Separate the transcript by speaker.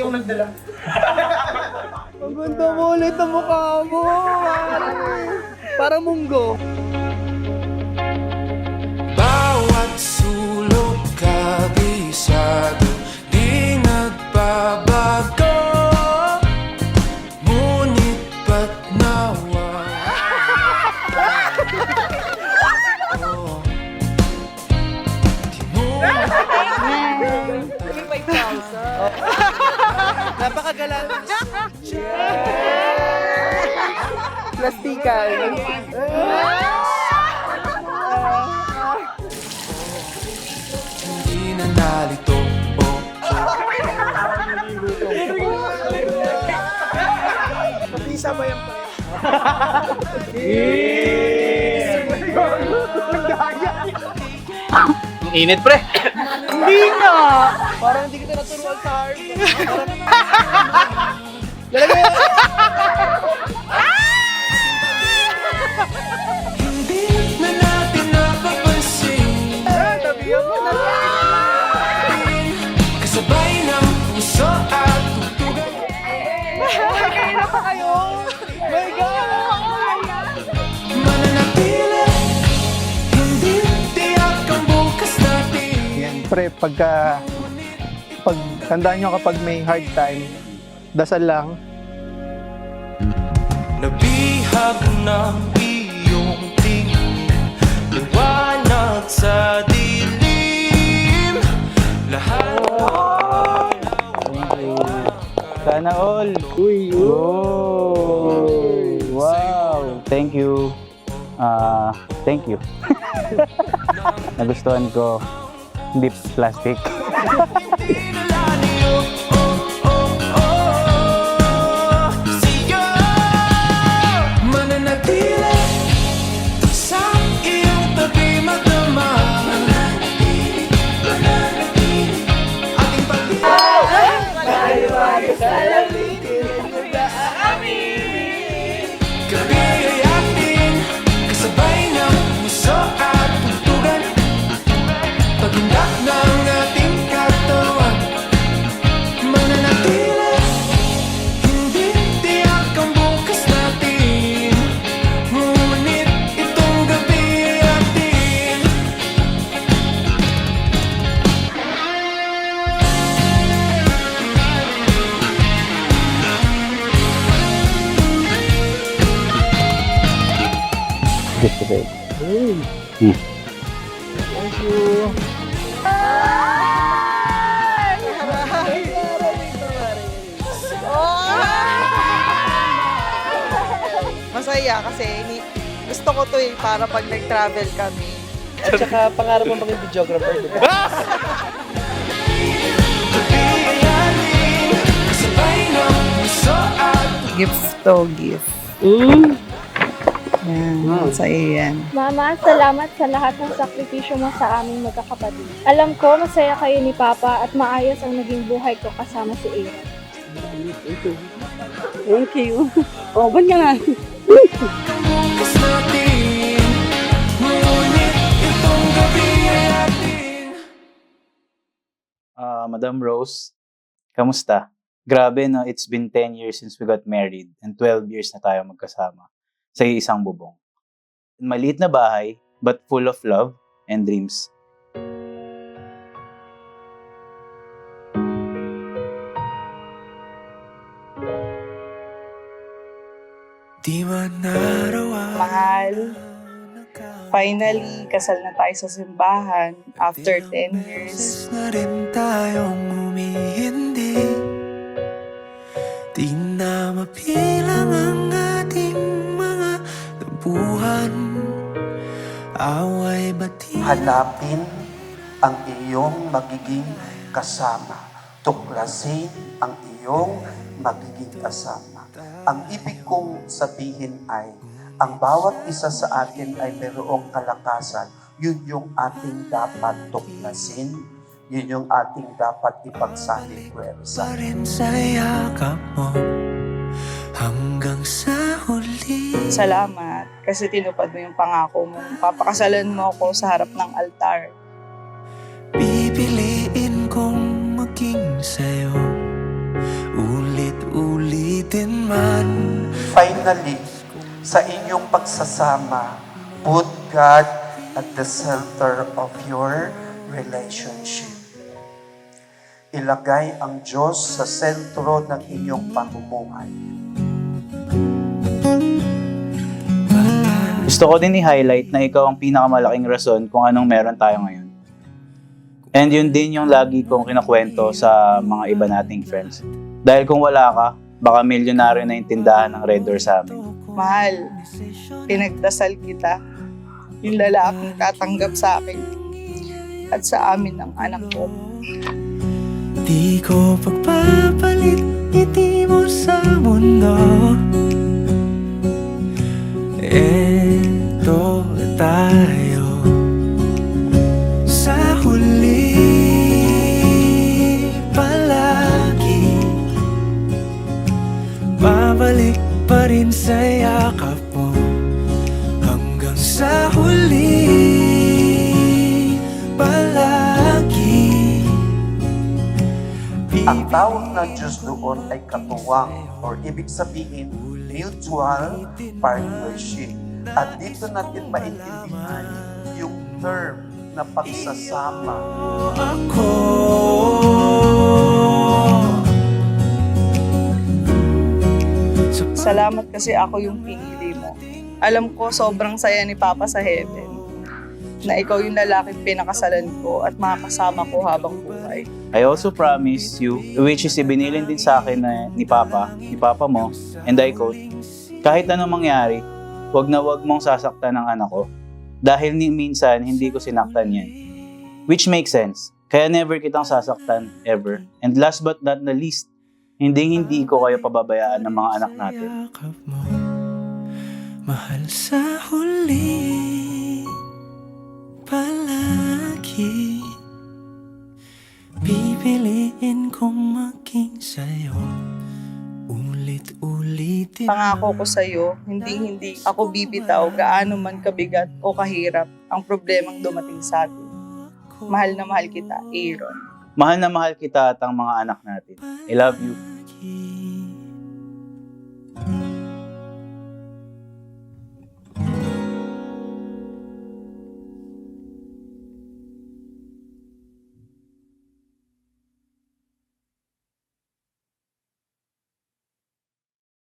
Speaker 1: yung nagdala.
Speaker 2: Ang ganda mo ulit ang mukha mo. Parang munggo.
Speaker 3: Bawat sulok kabisado, di nagbabago. Ngunit ba't nawawala? Di mo
Speaker 2: Napakagalang. Plastikan.
Speaker 3: hindi na nalito.
Speaker 1: Isa ba yung pa?
Speaker 4: Ang init, pre.
Speaker 2: Hindi nga. Parang hindi kita naturuan sa harp. Lalagay.
Speaker 3: Hindi na natin napapansin.
Speaker 2: Tabihan mo na.
Speaker 3: Kasabay ng puso at tugtugan.
Speaker 2: Kaya na pa kayo. My God.
Speaker 3: Mananatili, hindi tiyak ang bukas natin.
Speaker 5: Yan, pre, tandaan nyo kapag may hard time, dasal lang.
Speaker 3: Nabihag ng iyong tingin, liwanag sa dilim. Lahat
Speaker 4: Sana all.
Speaker 5: Uy,
Speaker 4: Oh, wow. Thank you. Thank you. Nagustuhan ko. Hindi plastic.
Speaker 3: tinalaniyo, siya. Mananatili sa iyong tabi magdama. Ating gabi ay atin, kasabay ng puso at tugtugan. Pagindak ng ating katawan, mananatili, hindi tiyak ang bukas natin. Ngunit itong gabi ay atin.
Speaker 4: Gusto ko.
Speaker 6: Masaya kasi gusto ko to para pag nag-travel kami.
Speaker 2: At saka pangarap mo maging videographer, di ba?
Speaker 3: Gabi ay atin, kasabay ng puso at
Speaker 6: Gifts to gift. Yan, sa'yo yan.
Speaker 7: Mama, salamat sa lahat ng sakripisyo mo sa aming magkakapatid. Alam ko, masaya kayo ni Papa at maayos ang naging buhay ko kasama si Aaron.
Speaker 8: Thank you. Oh, ba't ka nga?
Speaker 3: bukas natin. Ngunit itong gabi ay atin.
Speaker 4: Madam Rose, kamusta? Grabe, no? It's been 10 years since we got married and 12 years na tayo magkasama sa isang bubong. Maliit na bahay, but full of love and dreams.
Speaker 3: Di man narawa.
Speaker 6: Mahal, finally, kasal na tayo sa simbahan after 10 years.
Speaker 3: Beses na rin tayong humihindi. Di na mapilang ang ating mga tampuhan. Away bati.
Speaker 9: Hanapin ang iyong magiging kasama. Tuklasin ang iyong magiging kasama. Ang ibig kong sabihin ay, ang bawat isa sa atin ay mayroong kalakasan. Yun yung ating dapat tuklasin. Yun yung ating dapat ipagsaling puwersa.
Speaker 3: Pa rin sa yakap mo hanggang sa huli.
Speaker 6: Salamat kasi tinupad mo yung pangako mo. Papakasalan mo ako sa harap ng altar.
Speaker 3: Pipiliin kong maging sa'yo kailanman.
Speaker 9: Finally, sa inyong pagsasama, put God at the center of your relationship. Ilagay ang Diyos sa sentro ng inyong pamumuhay.
Speaker 4: Gusto ko din i-highlight na ikaw ang pinakamalaking rason kung anong meron tayo ngayon. And yun din yung lagi kong kinakwento sa mga iba nating friends. Dahil kung wala ka, baka milyonaryo na yung tindahan ng Red Door sa amin.
Speaker 6: Mahal, pinagdasal kita. Yung lalaking tatanggap sa akin at sa amin ng anak ko.
Speaker 3: Di ko pagpapalit ngiti mo sa mundo. Eto tayo sa huli palagi. Babalik pa rin sa yakap mo hanggang sa huli palagi.
Speaker 9: Ang tawag ng Diyos doon ay katuwang or ibig sabihin mutual partnership. At dito natin maintindihan yung term na pagsasama.
Speaker 3: Ako
Speaker 6: Salamat kasi ako yung pinili mo. Alam ko sobrang saya ni Papa sa heaven na ikaw yung lalaking pinakasalan ko at makakasama ko habang buhay.
Speaker 4: I also promise you, which is ibinilin din sa akin ni Papa mo, and I quote, kahit anong mangyari, wag na wag mong sasaktan ng anak ko. Dahil minsan, hindi ko sinaktan yan. Which makes sense. Kaya never kitang sasaktan, ever. And last but not the least, hindi ko kayo pababayaan ng mga anak natin.
Speaker 3: yakap mo, mahal sa huli palagi. Pipiliin kong maging sa'yo ulit-ulitin.
Speaker 6: Pangako ko sa'yo, hindi ako bibitaw gaano man kabigat o kahirap ang problemang dumating sa atin. Mahal na mahal kita, Aaron.
Speaker 4: Mahal na mahal kita at ang mga anak natin. I love you.